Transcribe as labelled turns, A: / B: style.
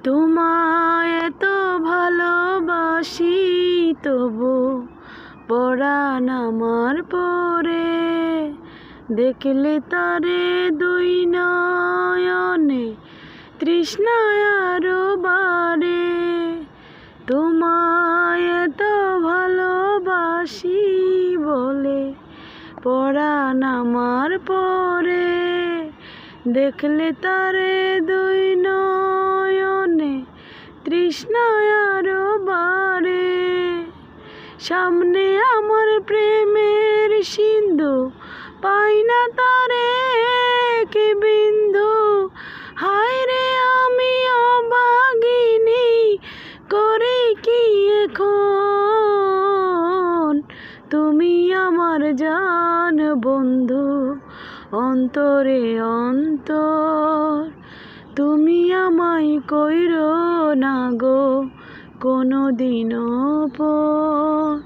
A: তোমায় এত ভালোবাসি তবু পরাণ আমার পরে, দেখলে তারে দুই নয়নে তৃষ্ণায় আরো বাড়ে। তোমায় এত ভালোবাসি বলে পরাণ আমার পরে, দেখলে তারে দুই নয়নে তৃষ্ণায় আরো বাড়ে। সামনে আমার প্রেমের সিন্ধু, পাই না তারে কি বিন্দু। হায় রে আমি অভাগিনী, করি কি এখন। তুমি আমার জান বন্ধু, অন্তরে অন্তর। তুমি আমায় কইরো না গো কোনোদিনও পর।